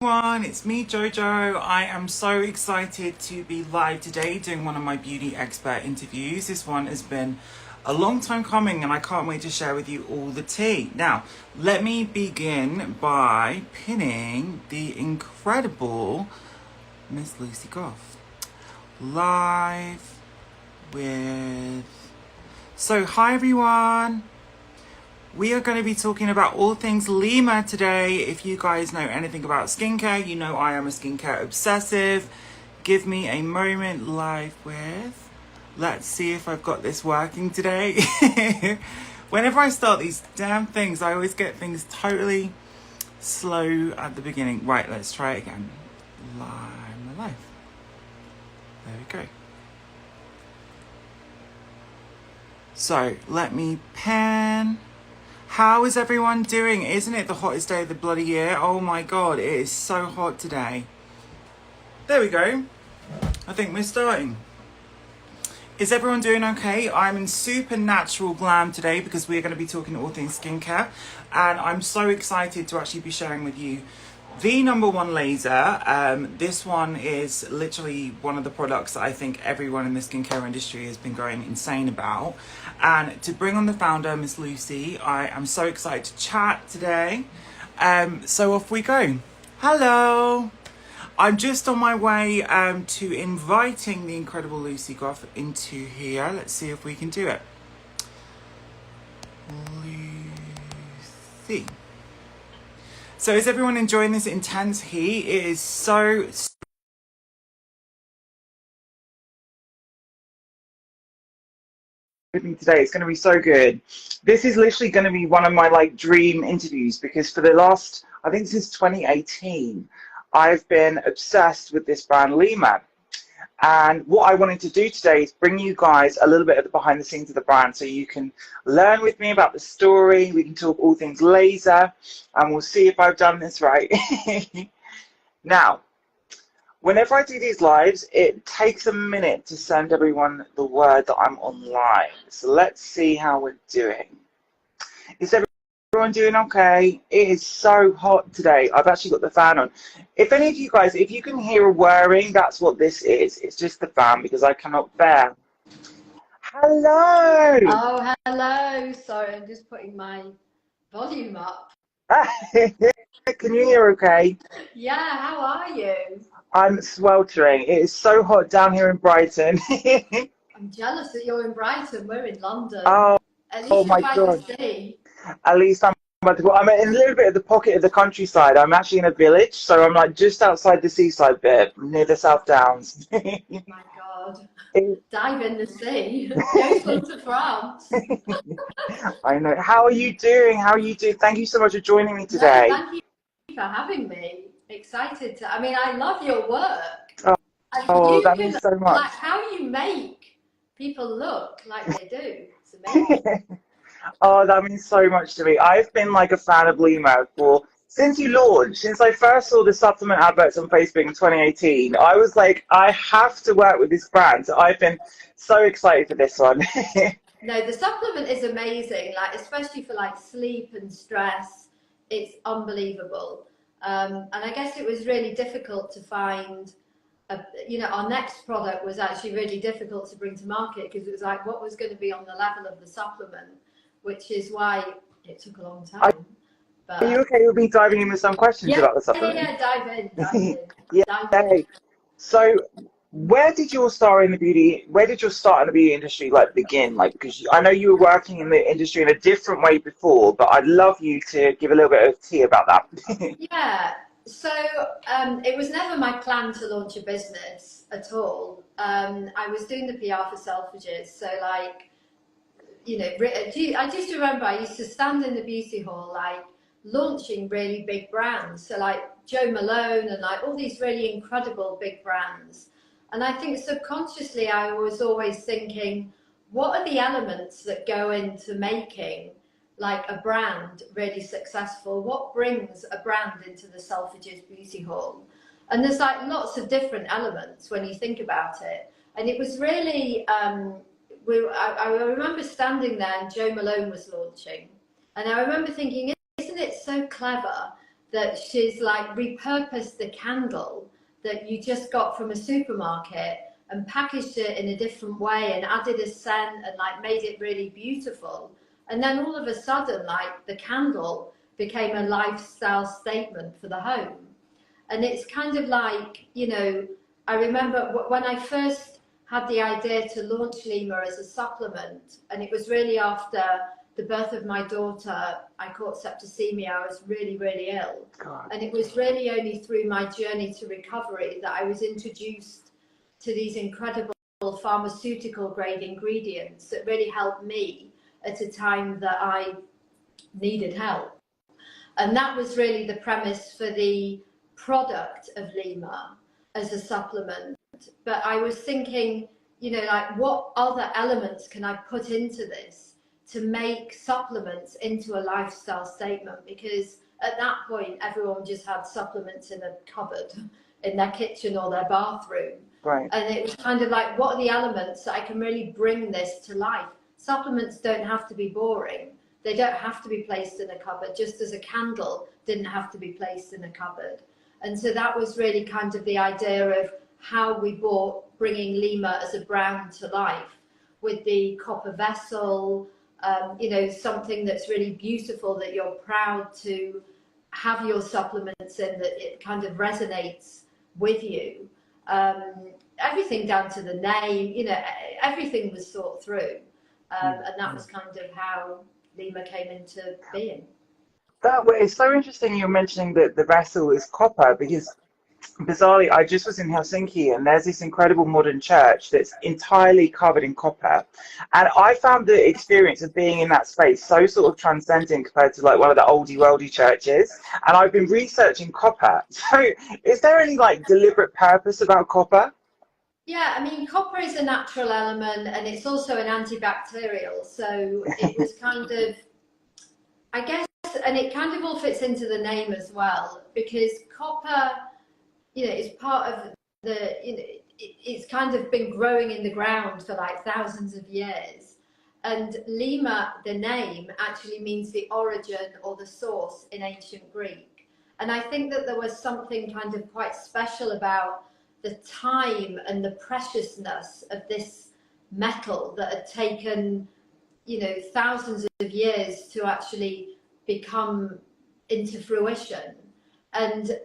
Everyone, it's me Jojo. I am so excited to be live today doing one of my beauty expert interviews. This one has been a long time coming and I can't wait to share with you all the tea. Now, let me begin by pinning the incredible Miss Lucy Goff live with... So hi everyone. We are going to be talking about all things Lyma today. If you guys know anything about skincare, you know I am a skincare obsessive. Give me a moment live with. Let's see if I've got this working today. Whenever I start these damn things, I always get things totally slow at the beginning. Right, let's try it again. Live. There we go. So let me pan. How is everyone doing? Isn't it the hottest day of the bloody year? Oh my god, it is so hot today. There we go. I think we're starting. Is everyone doing okay? I'm in super natural glam today because we're going to be talking all things skincare. And I'm so excited to actually be sharing with you the #1 laser. This one is literally one of the products that I think everyone in the skincare industry has been going insane about. And to bring on the founder, Miss Lucy, I am so excited to chat today. So off we go. Hello. I'm just on my way to inviting the incredible Lucy Goff into here. Let's see if we can do it. Lucy. So is everyone enjoying this intense heat? It is so with me today. It's going to be so good. This is literally going to be one of my dream interviews because for the last, I think since 2018, I've been obsessed with this brand Lyma. And what I wanted to do today is bring you guys a little bit of the behind the scenes of the brand so you can learn with me about the story. We can talk all things laser and we'll see if I've done this right. Now, whenever I do these lives, it takes a minute to send everyone the word that I'm online. So let's see how we're doing. Is everyone doing okay? It is so hot today. I've actually got the fan on. If any of you guys, if you can hear a whirring, that's what this is. It's just the fan because I cannot bear. Hello. Oh, hello. Sorry, I'm just putting my volume up. Can you hear okay? Yeah, how are you? I'm sweltering. It is so hot down here in Brighton. I'm jealous that you're in Brighton. We're in London. Oh, At oh least you're my by the God. sea. At least I'm in a little bit of the pocket of the countryside. I'm actually in a village, so I'm just outside the seaside bit, near the South Downs. My God. It- Dive in the sea. Go swim to France. I know. How are you doing? How are you doing? Thank you so much for joining me No, today. thank you for having me. Excited to, I mean, I love your work. Oh, And oh, you that can, means so much. how you make people look like they do. It's amazing. Oh, that means so much to me. I've been a fan of Lyma since you launched, since I first saw the supplement adverts on Facebook in 2018. I was like, I have to work with this brand. So I've been so excited for this one. No, the supplement is amazing, especially for sleep and stress. It's unbelievable. And I guess it was really difficult to find our next product was actually really difficult to bring to market because it was what was going to be on the level of the supplement, which is why it took a long Are time. you But okay with me diving in with some questions yeah, about the yeah, supplement? yeah, dive in, dive in. Yeah. So, where did your start in the beauty industry begin? Because I know you were working in the industry in a different way before, but I'd love you to give a little bit of tea about that. Yeah, so it was never my plan to launch a business at all. I was doing the PR for Selfridges, so I just remember I used to stand in the beauty hall launching really big brands, so Joe Malone and all these really incredible big brands. And I think subconsciously I was always thinking, what are the elements that go into making a brand really successful? What brings a brand into the Selfridges beauty hall? And there's lots of different elements when you think about it. And it was really I remember standing there and Joe Malone was launching, and I remember thinking, isn't it so clever that she's like repurposed the candle that you just got from a supermarket and packaged it in a different way and added a scent and like made it really beautiful. And then all of a sudden, like the candle became a lifestyle statement for the home. And it's kind of like, you know, I remember when I first had the idea to launch Lyma as a supplement, and it was really after the birth of my daughter. I caught septicemia. I was really, really ill. God. And it was really only through my journey to recovery that I was introduced to these incredible pharmaceutical grade ingredients that really helped me at a time that I needed help. And that was really the premise for the product of Lyma as a supplement. But I was thinking, you know, like what other elements can I put into this to make supplements into a lifestyle statement? Because at that point, everyone just had supplements in a cupboard in their kitchen or their bathroom. Right. And it was kind of like, what are the elements that I can really bring this to life? Supplements don't have to be boring. They don't have to be placed in a cupboard, just as a candle didn't have to be placed in a cupboard. And so that was really kind of the idea of how we brought bringing Lyma as a brand to life, with the copper vessel, you know, something that's really beautiful that you're proud to have your supplements in, that it kind of resonates with you. Everything down to the name, you know, everything was thought through. And that was kind of how Lyma came into being. That way, it's so interesting you're mentioning that the vessel is copper, because bizarrely, I just was in Helsinki and there's this incredible modern church that's entirely covered in copper. And I found the experience of being in that space so sort of transcendent compared to like one of the oldie worldy churches. And I've been researching copper. So is there any like deliberate purpose about copper? Yeah, I mean, copper is a natural element and it's also an antibacterial. So it was kind of, I guess, and it kind of all fits into the name as well, because copper, you know, is part of the, you know, it's kind of been growing in the ground for like thousands of years. And Lyma, the name, actually means the origin or the source in ancient Greek. And I think that there was something kind of quite special about the time and the preciousness of this metal that had taken, you know, thousands of years to actually become into fruition. And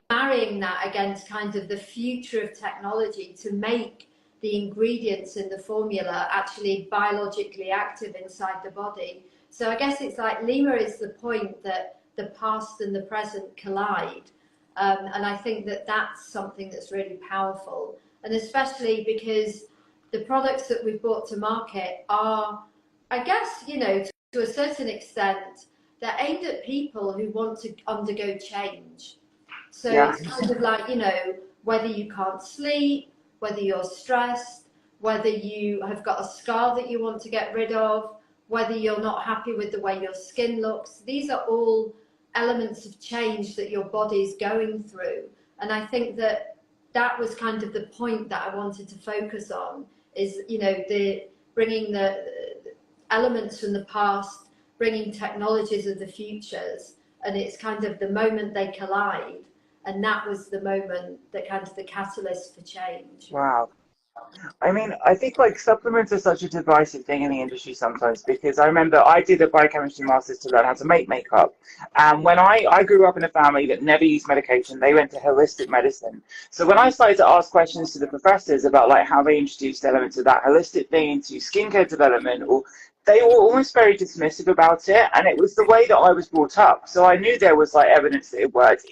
marrying that against kind of the future of technology to make the ingredients in the formula actually biologically active inside the body. So I guess it's like Lyma is the point that the past and the present collide. And I think that that's something that's really powerful. And especially because the products that we've brought to market are, I guess, you know, to a certain extent, they're aimed at people who want to undergo change. So it's kind of like, you know, whether you can't sleep, whether you're stressed, whether you have got a scar that you want to get rid of, whether you're not happy with the way your skin looks. These are all elements of change that your body's going through. And I think that that was kind of the point that I wanted to focus on, is, you know, the bringing the elements from the past, bringing technologies of the futures, and it's kind of the moment they collide. And that was the moment that kind of the catalyst for change. Wow. I mean, I think like supplements are such a divisive thing in the industry sometimes, because I remember I did a biochemistry master's to learn how to make makeup. And when I grew up in a family that never used medication, they went to holistic medicine. So when I started to ask questions to the professors about like how they introduced elements of that holistic thing into skincare development, or they were almost very dismissive about it. And it was the way that I was brought up. So I knew there was like evidence that it worked.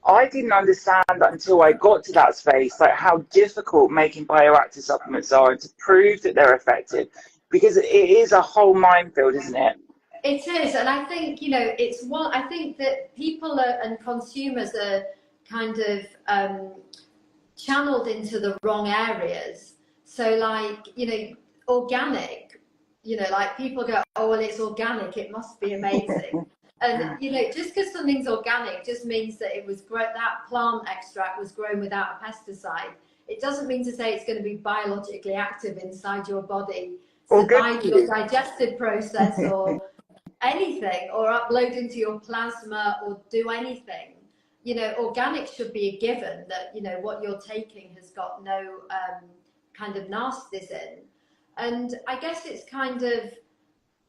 I didn't understand that until I got to that space, like how difficult making bioactive supplements are and to prove that they're effective, because it is a whole minefield, isn't it? It is, and I think, you know, it's one. I think that people and consumers are kind of channeled into the wrong areas. So, like, you know, organic, you know, like people go, oh well, it's organic, it must be amazing. And, you know, just because something's organic just means that it was that plant extract was grown without a pesticide. It doesn't mean to say it's going to be biologically active inside your body to guide your digestive process or anything or upload into your plasma or do anything. You know, organic should be a given, that, you know, what you're taking has got no kind of nasties in. And I guess it's kind of,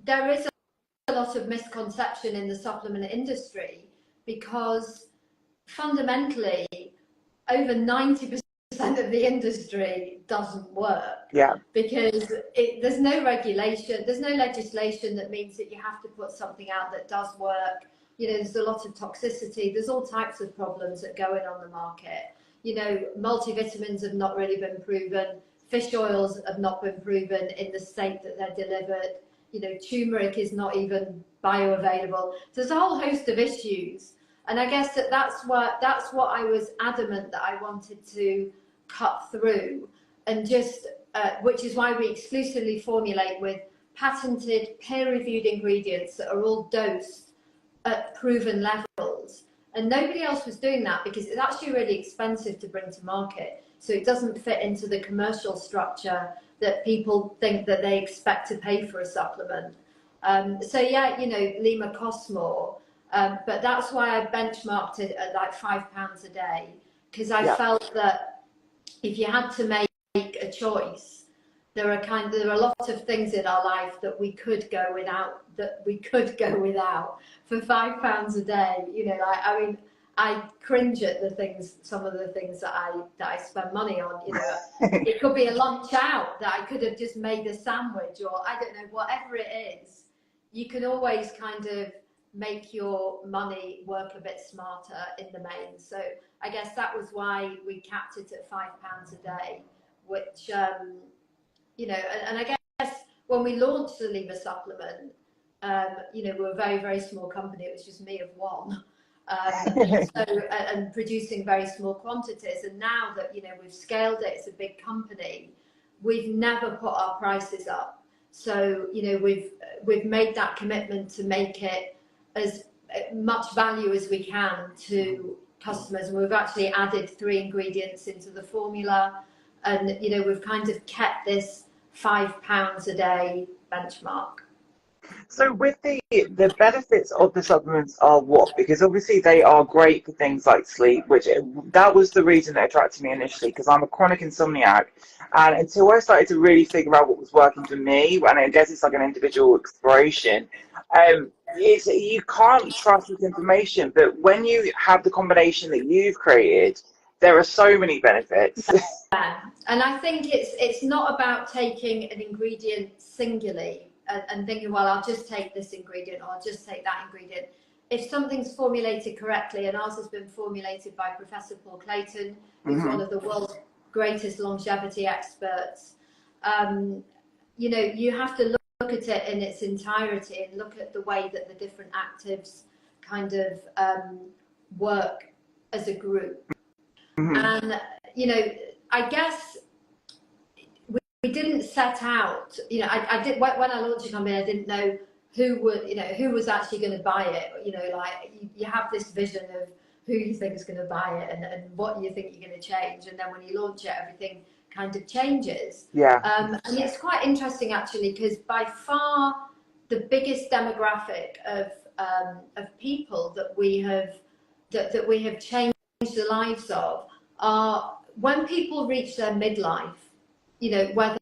there is a lot of misconception in the supplement industry, because fundamentally over 90% of the industry doesn't work. Yeah. Because there's no regulation, there's no legislation that means that you have to put something out that does work. You know, there's a lot of toxicity, there's all types of problems that go in on the market. You know, multivitamins have not really been proven, fish oils have not been proven in the state that they're delivered. You know, turmeric is not even bioavailable. So there's a whole host of issues. And I guess that's what I was adamant that I wanted to cut through, and just, which is why we exclusively formulate with patented, peer-reviewed ingredients that are all dosed at proven levels. And nobody else was doing that because it's actually really expensive to bring to market. So it doesn't fit into the commercial structure that people think that they expect to pay for a supplement. So yeah, you know, Lyma costs more. But that's why I benchmarked it at like £5 a day, because I felt that if you had to make a choice, there are a lot of things in our life that we could go without, for £5 a day. You know, I mean, I cringe at some of the things that I spend money on. You know, it could be a lunch out that I could have just made a sandwich, or I don't know, whatever it is. You can always kind of make your money work a bit smarter in the main. So I guess that was why we capped it at £5 a day, which, you know, and I guess when we launched the Lyma supplement, you know, we're a very, very small company. It was just me of one. And producing very small quantities. And now that, you know, we've scaled it, it's a big company, we've never put our prices up. So, you know, we've made that commitment to make it as much value as we can to customers, and we've actually added 3 ingredients into the formula, and you know, we've kind of kept this £5 a day benchmark. So with the benefits of the supplements are what? Because obviously they are great for things like sleep, which that was the reason that attracted me initially, because I'm a chronic insomniac, and until I started to really figure out what was working for me, and I guess it's like an individual exploration, you can't trust this information, but when you have the combination that you've created, there are so many benefits. Yeah. And I think it's not about taking an ingredient singularly and thinking, well, I'll just take this ingredient or I'll just take that ingredient. If something's formulated correctly, and ours has been formulated by Professor Paul Clayton, who's one of the world's greatest longevity experts, you know, you have to look at it in its entirety and look at the way that the different actives kind of work as a group. And, you know, I guess we didn't set out, you know, I did, when I launched a company, I didn't know who was actually going to buy it. You know, like you have this vision of who you think is going to buy it and what you think you're going to change. And then when you launch it, everything kind of changes. Yeah. And it's quite interesting actually, because by far the biggest demographic of people that we have changed the lives of are when people reach their midlife. You know, whether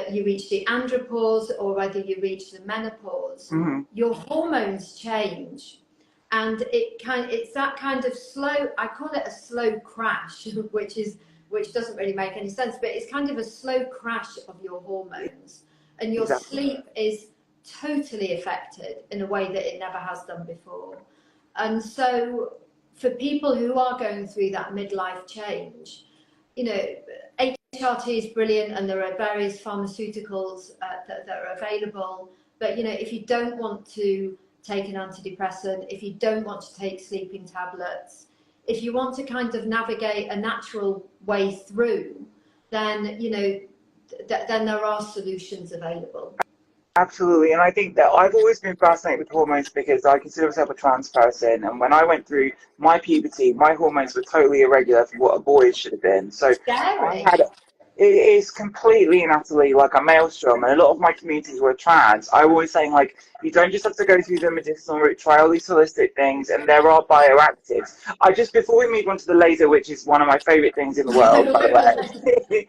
you reach the andropause or whether you reach the menopause, your hormones change, and it's that kind of slow, I call it a slow crash, which doesn't really make any sense, but it's kind of a slow crash of your hormones, and your sleep is totally affected in a way that it never has done before. And so for people who are going through that midlife change, you know, HRT is brilliant, and there are various pharmaceuticals that are available. But, you know, if you don't want to take an antidepressant, if you don't want to take sleeping tablets, if you want to kind of navigate a natural way through, then, you know, then there are solutions available. Absolutely, and I think that I've always been fascinated with hormones because I consider myself a trans person, and when I went through my puberty, my hormones were totally irregular for what a boy should have been. So Scary. it is completely and utterly like a maelstrom, and a lot of my communities were trans. I always saying like, you don't just have to go through the medicinal route, try all these holistic things, and there are bioactives. I just, before we move on to the laser, which is one of my favorite things in the world, by the way,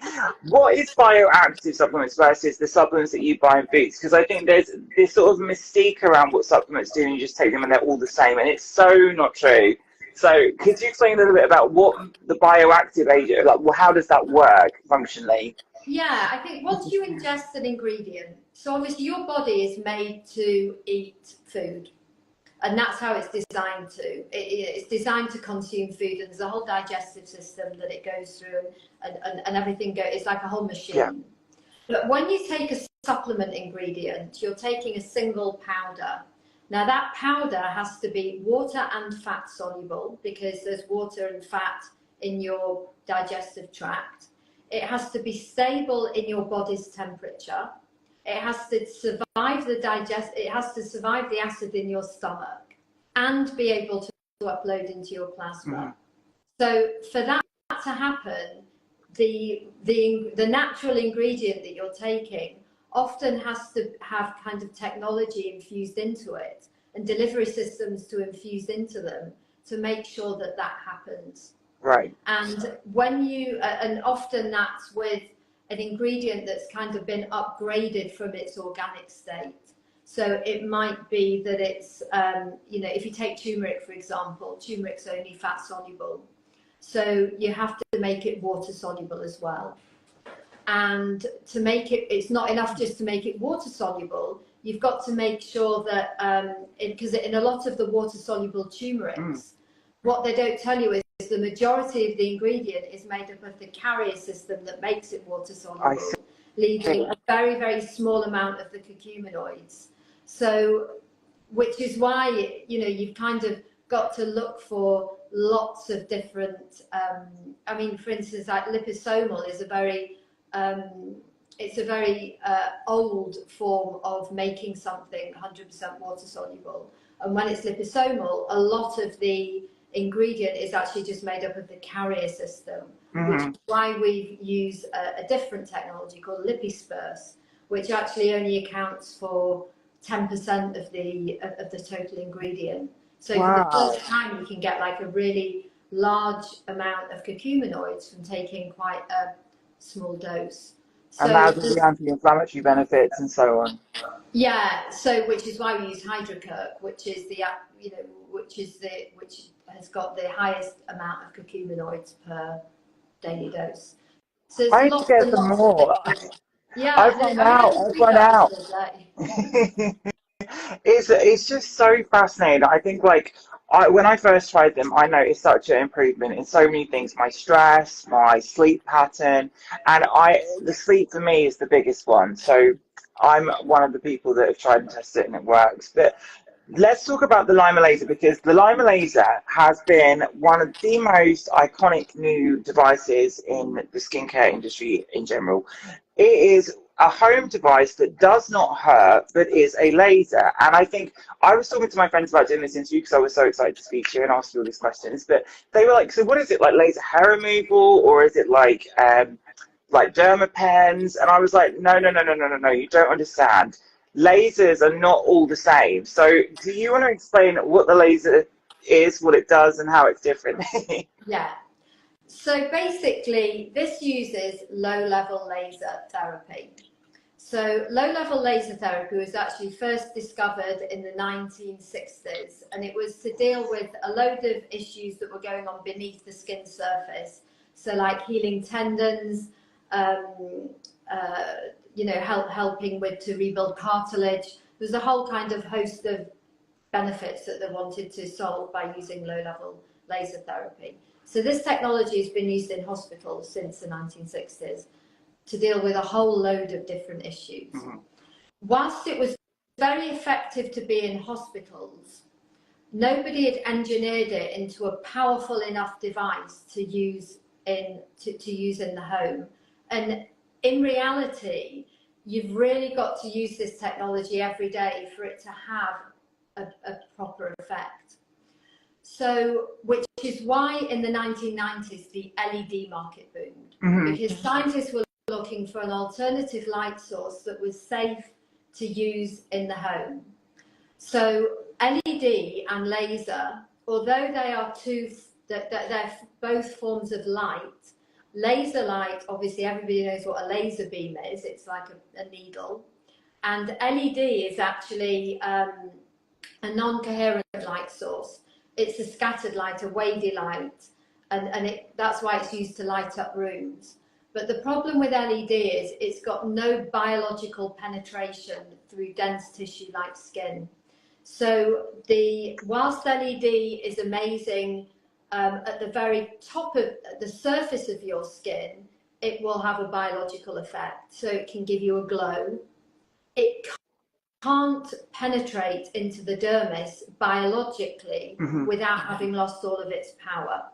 what is bioactive supplements versus the supplements that you buy in Boots? Because I think there's this sort of mystique around what supplements do, and you just take them and they're all the same, and it's so not true. So could you explain a little bit about what the bioactive agent, like, well, how does that work functionally? Yeah, I think once you ingest an ingredient, so obviously your body is made to eat food, and that's how it's designed to. It's designed to consume food, and there's a whole digestive system that it goes through, and everything goes. It's like a whole machine. Yeah. But when you take a supplement ingredient, you're taking a single powder. Now that powder has to be water and fat soluble, because there's water and fat in your digestive tract. It has to be stable in your body's temperature. It has to survive it has to survive the acid in your stomach and be able to upload into your plasma. Mm-hmm. So for that to happen, the natural ingredient that you're taking often has to have kind of technology infused into it and delivery systems to infuse into them to make sure that that happens. Right. And when you, and often that's with an ingredient that's kind of been upgraded from its organic state. So it might be that it's, you know, if you take turmeric, for example, turmeric's only fat soluble. So you have to make it water soluble as well. And to make it, it's not enough just to make it water soluble. You've got to make sure that, because in a lot of the water soluble turmerics, what they don't tell you is the majority of the ingredient is made up of the carrier system that makes it water soluble, leaving a very, very small amount of the curcuminoids. So, which is why, you know, you've kind of got to look for lots of different, I mean, for instance, like liposomal is a very, it's a very old form of making something 100% water soluble. And when it's liposomal, a lot of the ingredient is actually just made up of the carrier system, which is why we use a different technology called lipisperse, which actually only accounts for 10% of the total ingredient. So for the first time, you can get like a really large amount of curcuminoids from taking quite a small dose. So And that has the anti-inflammatory benefits and so on. Yeah, so which is why we use Hydrocurc, which is the, you know, which has got the highest amount of curcuminoids per daily dose. So I there's need to lots get and some lots of more. things. Yeah, I've I run mean, I out. had I've 3 run dollars out. a day. It's just so fascinating. I think like when I first tried them, I noticed such an improvement in so many things. My stress, my sleep pattern, and the sleep for me is the biggest one. So I'm one of the people that have tried and tested it and it works. But let's talk about the Lyma Laser, because the Lyma Laser has been one of the most iconic new devices in the skincare industry in general. It is a home device that does not hurt, but is a laser. And I think I was talking to my friends about doing this interview because I was so excited to speak to you and ask you all these questions. But they were like, so what is it, like laser hair removal, or is it like dermapens? And I was like, no, no, no, no, no, no, no, you don't understand. Lasers are not all the same. So do you want to explain what the laser is, what it does, and how it's different? Yeah. So basically, this uses low-level laser therapy. So low-level laser therapy was actually first discovered in the 1960s, and it was to deal with a load of issues that were going on beneath the skin surface. So like healing tendons, you know, helping to rebuild cartilage. There's a whole kind of host of benefits that they wanted to solve by using low-level laser therapy. So this technology has been used in hospitals since the 1960s to deal with a whole load of different issues. Whilst it was very effective to be in hospitals, nobody had engineered it into a powerful enough device to use in the home. And in reality, you've really got to use this technology every day for it to have a proper effect. So, which is why in the 1990s the LED market boomed, because scientists were looking for an alternative light source that was safe to use in the home. So LED and laser, although they are they're both forms of light. Laser light, obviously everybody knows what a laser beam is. It's like a needle. And LED is actually a non-coherent light source. It's a scattered light, a wavy light, and that's why it's used to light up rooms. But the problem with LED is it's got no biological penetration through dense tissue like skin. So whilst LED is amazing at the very top of the surface of your skin, it will have a biological effect. So it can give you a glow. It can't penetrate into the dermis biologically without having lost all of its power.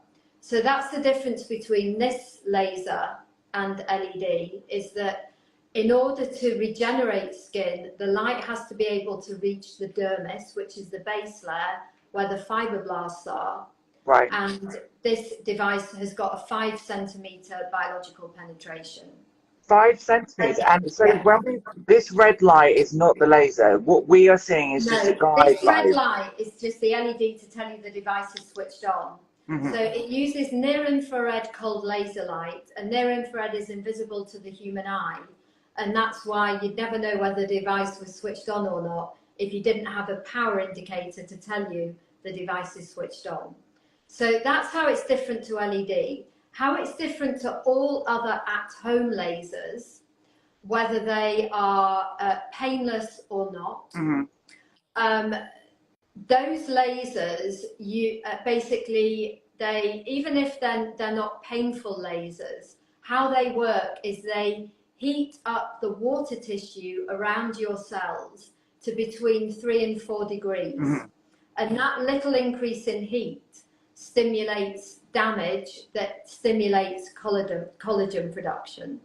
So that's the difference between this laser and LED, is that in order to regenerate skin, the light has to be able to reach the dermis, which is the base layer where the fibroblasts are. Right. And this device has got a 5 centimeter biological penetration. 5 centimeters. And so when this red light is not the laser, what we are seeing is just a guide this red light is just the LED to tell you the device is switched on. So it uses near-infrared cold laser light, and near-infrared is invisible to the human eye, and that's why you'd never know whether the device was switched on or not if you didn't have a power indicator to tell you the device is switched on. So that's how it's different to LED. How it's different to all other at-home lasers, whether they are painless or not. Those lasers, basically, even if they're not painful lasers, how they work is they heat up the water tissue around your cells to between 3 and 4 degrees. And that little increase in heat stimulates damage that stimulates collagen production.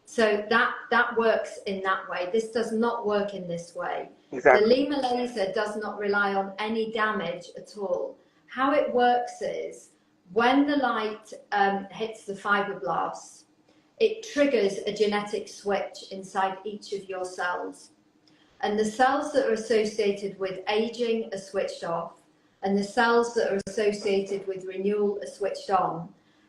So that works in that way. This does not work in this way. Exactly. The Lyma laser does not rely on any damage at all. How it works is when the light hits the fibroblasts, it triggers a genetic switch inside each of your cells. And the cells that are associated with aging are switched off, and the cells that are associated with renewal are switched on.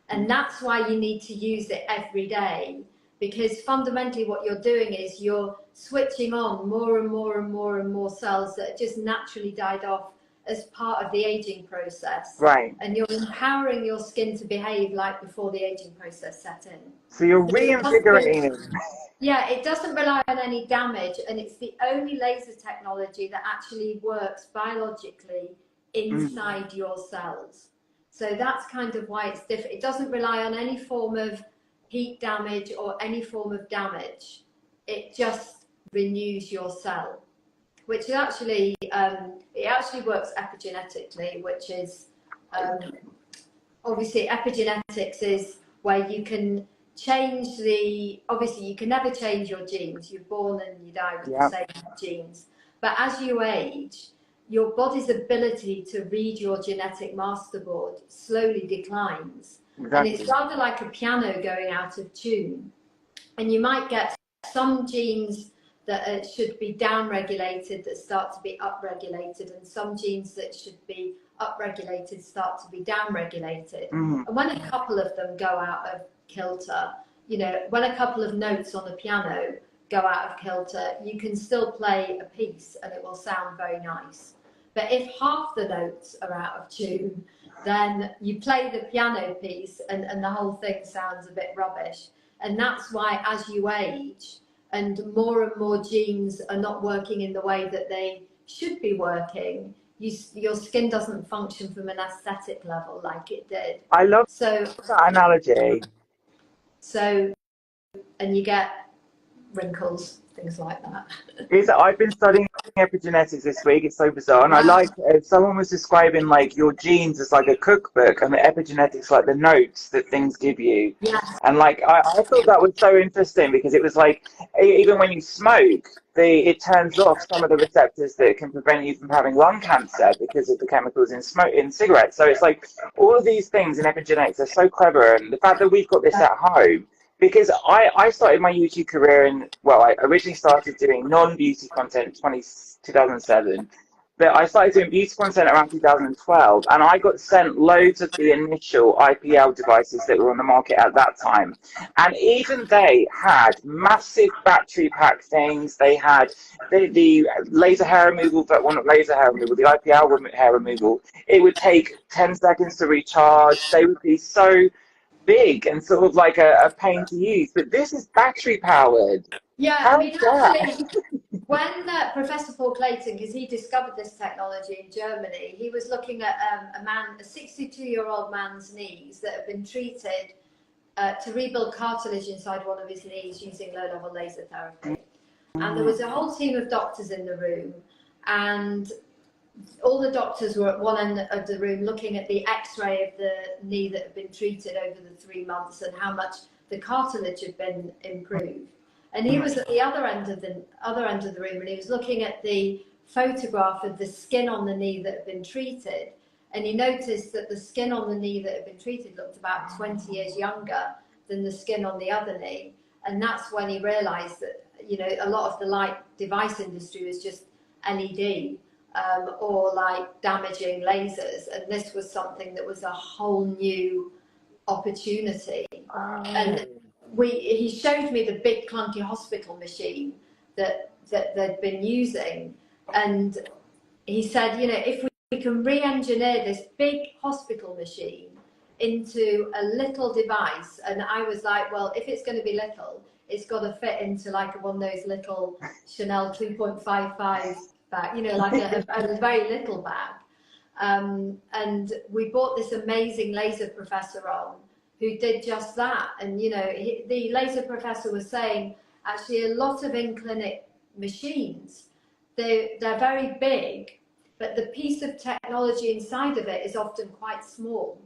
And that's why you need to use it every day, because fundamentally what you're doing is you're switching on more and more and more and more cells that just naturally died off as part of the aging process. Right. And you're empowering your skin to behave like before the aging process set in. So you're reinvigorating. Yeah, it doesn't rely on any damage, and it's the only laser technology that actually works biologically inside your cells. So that's kind of why it's different. It doesn't rely on any form of heat damage or any form of damage. It just renews your cell, which is actually it actually works epigenetically, which is obviously epigenetics is where you can change obviously you can never change your genes. You're born and you die with the same genes, but as you age, your body's ability to read your genetic masterboard slowly declines. Exactly. And it's rather like a piano going out of tune. And you might get some genes that should be down-regulated that start to be up-regulated, and some genes that should be up-regulated start to be down-regulated. And when a couple of them go out of kilter, you know, when a couple of notes on the piano go out of kilter, you can still play a piece and it will sound very nice. But if half the notes are out of tune, then you play the piano piece and the whole thing sounds a bit rubbish. And that's why as you age and more genes are not working in the way that they should be working, your skin doesn't function from an aesthetic level like it did. I love that analogy. So, and you get wrinkles, things like that. I've been studying epigenetics this week. It's so bizarre, and I like someone was describing like your genes as like a cookbook, and the epigenetics like the notes that things give you. And like I thought that was so interesting, because it was like even when you smoke, it turns off some of the receptors that can prevent you from having lung cancer because of the chemicals in cigarettes. So it's like all of these things in epigenetics are so clever, and the fact that we've got this at home because I started my YouTube career in, well, I originally started doing non-beauty content 2007, but I started doing beauty content around 2012, and I got sent loads of the initial IPL devices that were on the market at that time. And even they had massive battery pack things. They had the laser hair removal, but well, not laser hair removal, the IPL hair removal. It would take 10 seconds to recharge. They would be so big and sort of like a pain to use. But this is battery powered. Yeah, I How's mean, that? actually, when Professor Paul Clayton, because he discovered this technology in Germany, he was looking at a 62-year-old man's knees that have been treated to rebuild cartilage inside one of his knees using low-level laser therapy. And there was a whole team of doctors in the room, and all the doctors were at one end of the room looking at the x-ray of the knee that had been treated over the 3 months and how much the cartilage had been improved. And he was at the other end of the room, and he was looking at the photograph of the skin on the knee that had been treated, and he noticed that the skin on the knee that had been treated looked about 20 years younger than the skin on the other knee. And that's when he realized that, you know, a lot of the light device industry was just LED, or like damaging lasers, and this was something that was a whole new opportunity. And he showed me the big clunky hospital machine that they'd been using, and he said, you know, if we can re-engineer this big hospital machine into a little device, and I was like, well, if it's going to be little, it's got to fit into like one of those little Chanel 2.55 bag, you know, like a very little bag. And we brought this amazing laser professor on who did just that. And, you know, the laser professor was saying, actually, a lot of in-clinic machines, they're very big, but the piece of technology inside of it is often quite small.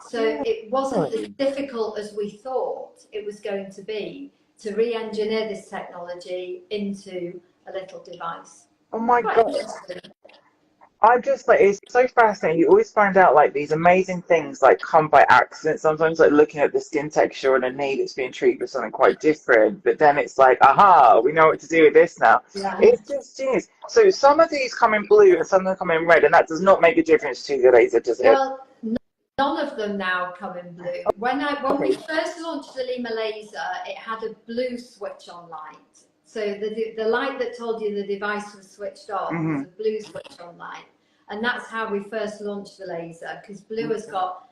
So it wasn't as difficult as we thought it was going to be to re-engineer this technology into a little device. Oh my God. I'm just like, it's so fascinating. You always find out like these amazing things like come by accident. Sometimes like looking at the skin texture on a knee that's being treated for something quite different, but then it's like, aha, we know what to do with this now. Yeah. It's just genius. So some of these come in blue and some of them come in red, and that does not make a difference to the laser, does it? Well, none of them now come in blue. When we first launched the Lyma Laser, it had a blue switch on light. So the light that told you the device was switched on was a blue switch on light. And that's how we first launched the laser, because blue has got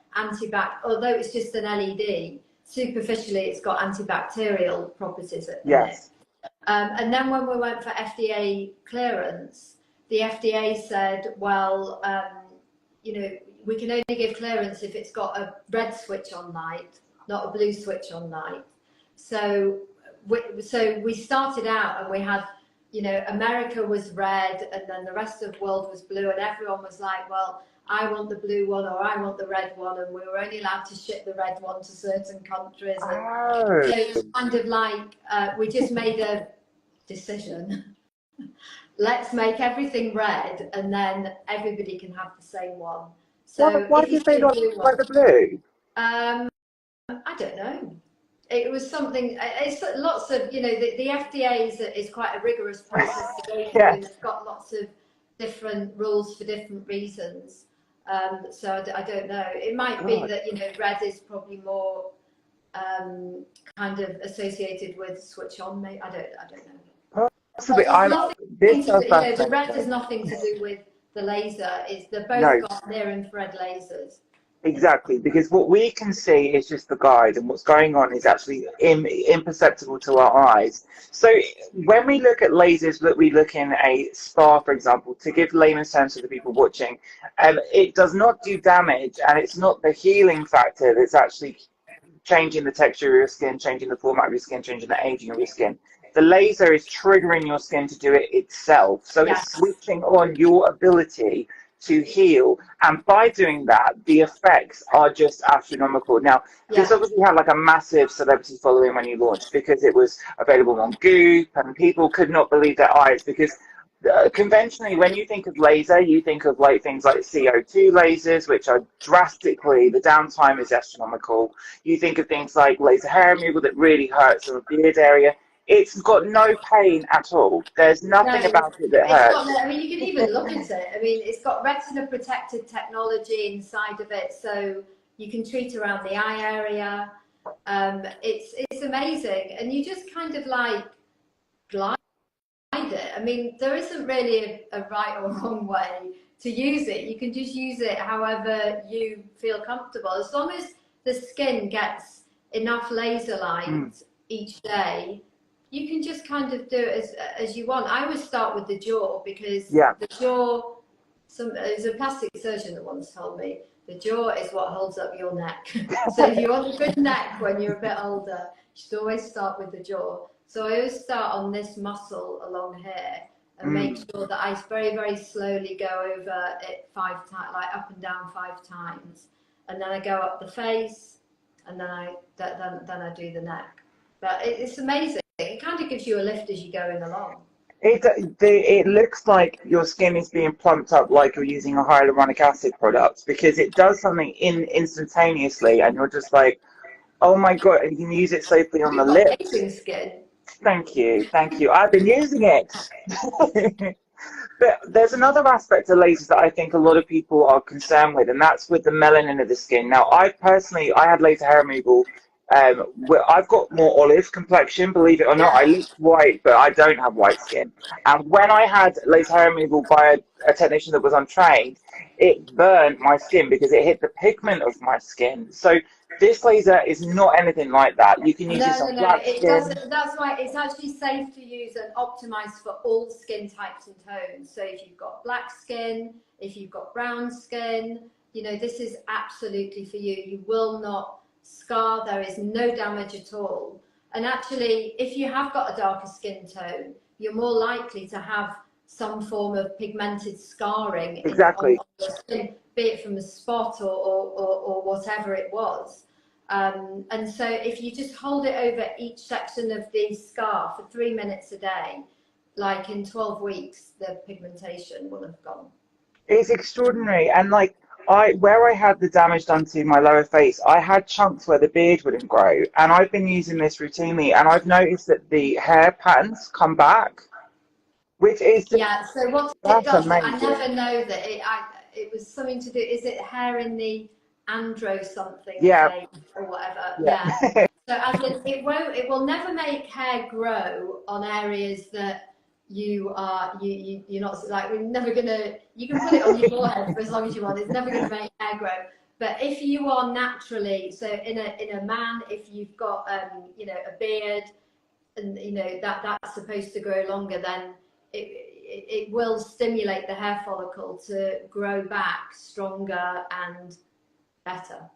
although it's just an LED, superficially it's got antibacterial properties in it. And then when we went for FDA clearance, the FDA said, well, you know, we can only give clearance if it's got a red switch on light, not a blue switch on light. So we started out and we had, you know, America was red and then the rest of the world was blue, and everyone was like, well, I want the blue one or I want the red one, and we were only allowed to ship the red one to certain countries. And so it's kind of like we just made a decision. Let's make everything red and then everybody can have the same one. So why did they not like the blue? I don't know. It was something, it's lots of, you know, the FDA is quite a rigorous process to go through. It's got lots of different rules for different reasons. So I don't know. It might be that, you know, red is probably more kind of associated with switch on. I don't know. Possibly. The red has nothing to do with the laser. They're both got near infrared lasers. Exactly, because what we can see is just the guide, and what's going on is actually imperceptible to our eyes. So when we look at lasers, that we look in a spa, for example, to give layman's terms to the people watching, it does not do damage, and it's not the healing factor that's actually changing the texture of your skin, changing the format of your skin, changing the aging of your skin. The laser is triggering your skin to do it itself. So it's switching on your ability to heal, and by doing that the effects are just astronomical. Now this obviously had like a massive celebrity following when you launched, because it was available on Goop and people could not believe their eyes, because conventionally, when you think of laser, you think of like things like CO2 lasers, which are drastically, the downtime is astronomical. You think of things like laser hair removal that really hurts the beard area. It's got no pain at all. There's nothing No, about it that it's got. hurts. I mean, you can even look at it. I mean, it's got retina protected technology inside of it, so you can treat around the eye area. It's amazing, and you just kind of like glide it. I mean, there isn't really a right or wrong way to use it. You can just use it however you feel comfortable, as long as the skin gets enough laser light each day. You can just kind of do it as you want. I always start with the jaw, because Yeah. the jaw. There's a plastic surgeon that once told me the jaw is what holds up your neck. So if you want a good neck when you're a bit older, you should always start with the jaw. So I always start on this muscle along here and make sure that I very, very slowly go over it 5 times, like up and down 5 times, and then I go up the face, and then I do the neck. But it's amazing. It kind of gives you a lift as you're going along. It looks like your skin is being plumped up like you're using a hyaluronic acid product, because it does something instantaneously, and you're just like, oh my God, and you can use it safely on the You've got lips. amazing skin. Thank you, thank you. I've been using it. But there's another aspect of lasers that I think a lot of people are concerned with, and that's with the melanin of the skin. Now, I had laser hair removal. I've got more olive complexion, believe it or not. I Yeah. look white, but I don't have white skin. And when I had laser hair removal by a technician that was untrained, it burned my skin because it hit the pigment of my skin. So this laser is not anything like that. You can use this on No. black It skin. doesn't. That's why it's actually safe to use and optimized for all skin types and tones. So if you've got black skin, if you've got brown skin, this is absolutely for you. You will not scar. There is no damage at all. And actually, if you have got a darker skin tone, you're more likely to have some form of pigmented scarring on Exactly. your skin, be it from a spot or whatever it was. And so if you just hold it over each section of the scar for 3 minutes a day, like in 12 weeks, the pigmentation will have gone. It's extraordinary. And like where I had the damage done to my lower face, I had chunks where the beard wouldn't grow. And I've been using this routinely, and I've noticed that the hair patterns come back, which is just, Yeah, so what it that's does, I amazing. never know that it was something to do, is it hair in the andro something Yeah, phase or whatever? yeah. Yeah. So as in, it will never make hair grow on areas that you're not, like, we're never gonna, you can put it on your forehead for as long as you want, it's never gonna make hair grow. But if you are naturally, so in a man, if you've got a beard, and that's supposed to grow longer, then it will stimulate the hair follicle to grow back stronger and better.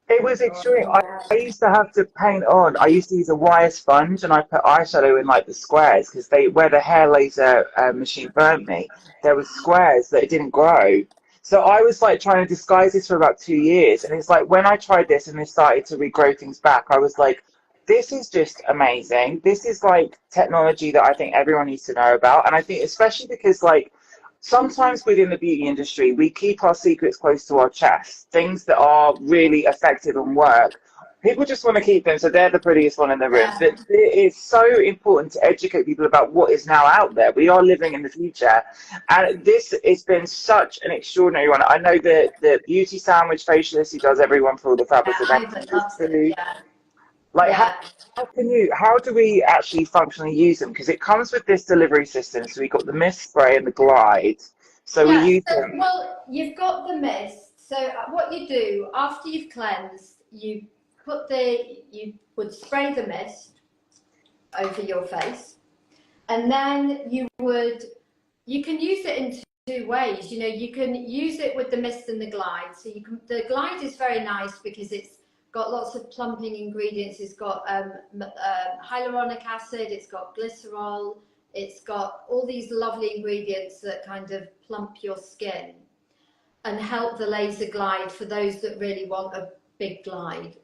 It was extreme. I used to have to paint on. I used to use a wire sponge, and I put eyeshadow in like the squares, because where the hair laser machine burnt me, there was squares that it didn't grow. So I was like trying to disguise this for about 2 years, and it's like when I tried this and it started to regrow things back, I was like, this is just amazing. This is like technology that I think everyone needs to know about, and I think especially because like sometimes within the beauty industry, we keep our secrets close to our chest, things that are really effective and work. People just want to keep them, so they're the prettiest one in the room. Yeah, But it's so important to educate people about what is now out there. We are living in the future. And this has been such an extraordinary one. I know the beauty sandwich facialist who does everyone for all the fabulous events Ivan does loves it. too. Yeah, Like, yeah, how do we actually functionally use them? Because it comes with this delivery system. So we got the mist spray and the glide. So we yeah. use So, them. well, you've got the mist. So what you do after you've cleansed, you would spray the mist over your face, and then you can use it in 2 ways. You can use it with the mist and the glide. So the glide is very nice because it's got lots of plumping ingredients. It's got hyaluronic acid, it's got glycerol, it's got all these lovely ingredients that kind of plump your skin and help the laser glide for those that really want a big glide.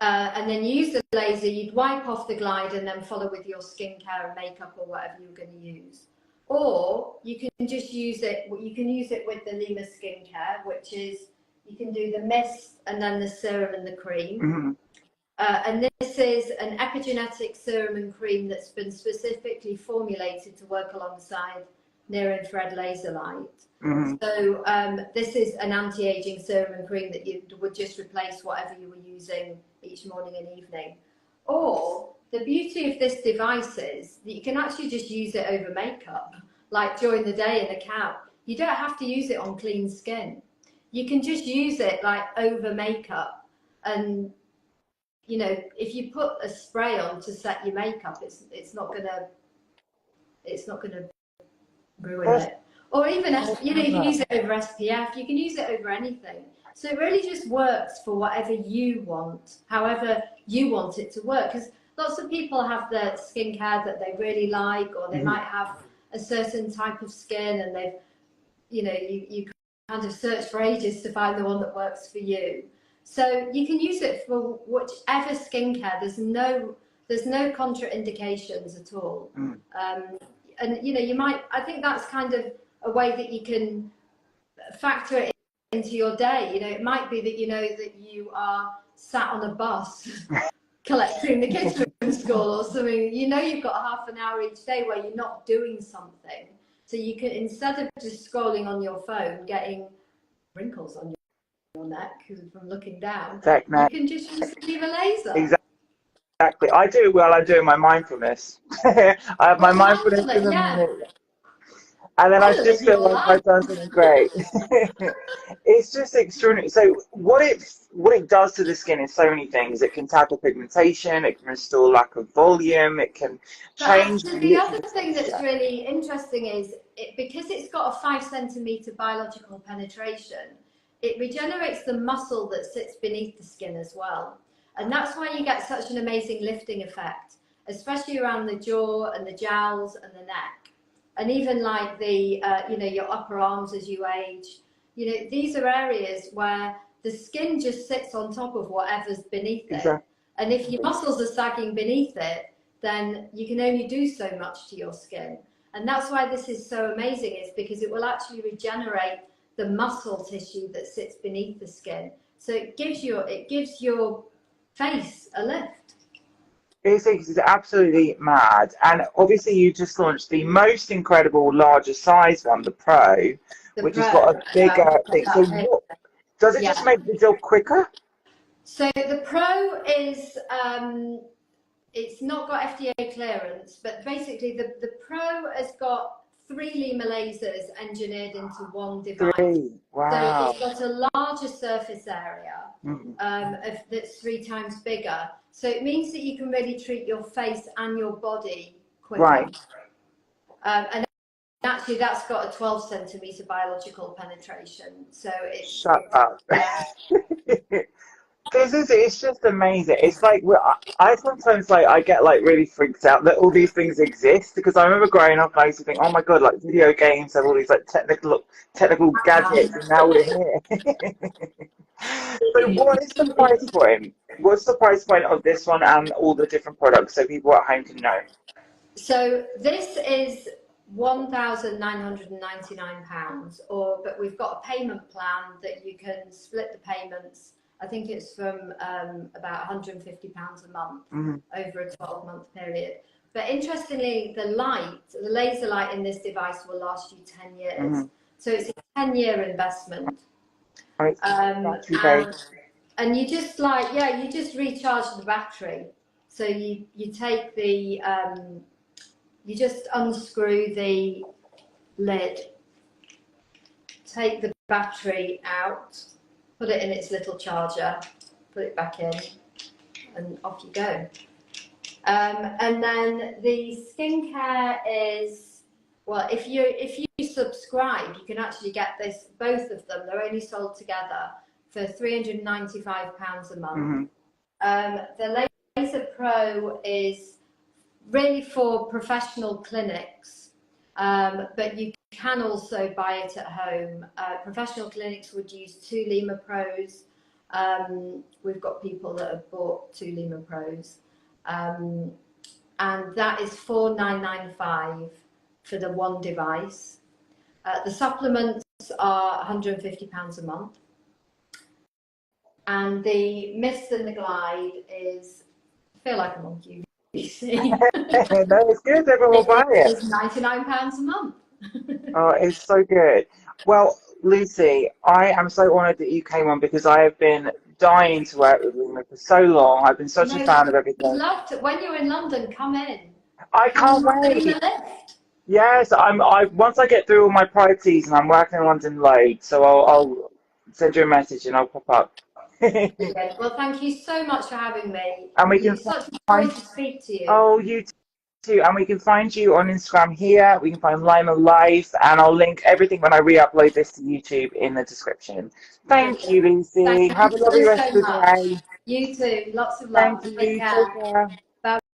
And then you use the laser, you'd wipe off the glide and then follow with your skincare and makeup or whatever you're going to use. or you can just use it. You can use it with the Lyma skincare, which is you can do the mist and then the serum and the cream. Mm-hmm. And this is an epigenetic serum and cream that's been specifically formulated to work alongside near-infrared laser light. Mm-hmm. So this is an anti-aging serum and cream that you would just replace whatever you were using each morning and evening. Or the beauty of this device is that you can actually just use it over makeup, like during the day in a couch. You don't have to use it on clean skin. You can just use it like over makeup, and you know, if you put a spray on to set your makeup, it's not gonna ruin it. Or even you know, you can use it over SPF. You can use it over anything. So it really just works for whatever you want, however you want it to work. Because lots of people have the skincare that they really like, or they might have a certain type of skin, and they've, you know, you kind of search for ages to find the one that works for you. So you can use it for whichever skincare. There's no contraindications at all. And you know, you might. I think that's kind of a way that you can factor it into your day. You know, it might be that you know that you are sat on a bus collecting the kids from school or something. You know, you've got half an hour each day where you're not doing something. So you can, instead of just scrolling on your phone, getting wrinkles on your neck from looking down, you can just use Lyma Laser. Exactly. I do it while I'm doing my mindfulness. I have my mindfulness in the Yeah. morning. And then I just feel like I've done something great. It's just extraordinary. So what it does to the skin is so many things. It can tackle pigmentation. It can restore lack of volume. It can change. But the other thing that's really interesting is because it's got a 5 centimeter biological penetration, it regenerates the muscle that sits beneath the skin as well. And that's why you get such an amazing lifting effect, especially around the jaw and the jowls and the neck. And even like the, you know, your upper arms as you age. You know, these are areas where the skin just sits on top of whatever's beneath it. Exactly. And if your muscles are sagging beneath it, then you can only do so much to your skin. And that's why this is so amazing, is because it will actually regenerate the muscle tissue that sits beneath the skin. So it gives your face a lift. It's absolutely mad. And obviously you just launched the most incredible larger size one, the Pro, which has got a bigger thing. So what, does it just make the job quicker? So the Pro is, it's not got FDA clearance, but basically the Pro has got 3 Lyma lasers engineered into one device. 3. Wow. So it's got a larger surface area that's 3 times bigger. So it means that you can really treat your face and your body quicker. Right. And actually that's got a 12 centimeter biological penetration. So it's... Shut up. Yeah. It's just amazing. It's like I sometimes I get like really freaked out that all these things exist, because I remember growing up and I used to think, oh my god, like video games have all these like technical gadgets, and now we're here. So what is the price point? What's the price point of this one and all the different products so people at home can know? So this is £1,999, but we've got a payment plan that you can split the payments. I think it's from about £150 a month over a 12-month period. But interestingly, the laser light in this device will last you 10 years. So it's a 10-year investment. And you just you just recharge the battery. So you take the, you just unscrew the lid, take the battery out, put it in its little charger, put it back in, and off you go. And then the skincare is, well, if you subscribe, you can actually get both of them. They're only sold together for £395 a month. The Laser Pro is really for professional clinics, but you can also buy it at home. Professional clinics would use 2 Lyma Pros. We've got people that have bought 2 Lyma Pros, and that is £4,995 for the one device. The supplements are £150 a month. And the Mist and the Glide is, I feel like I'm on QVC. No, it's good. Everyone will buy it. It's £99 a month. Oh, it's so good. Well, Lucy, I am so honoured that you came on because I have been dying to work with Lyma for so long. I've been such a fan of everything. Love to. When you're in London, come in. I can't wait. Yes, once I get through all my priorities and I'm working in London loads, so I'll send you a message and I'll pop up. Brilliant. Well, thank you so much for having me. And we can It's such a joy to speak to you. Oh, you too. And we can find you on Instagram here. We can find Lyma Life, and I'll link everything when I re-upload this to YouTube in the description. Thank you, Lucy. Thank Have a you lovely so rest of the much. day. You too. Lots of love. Thank you. Take care. Take care.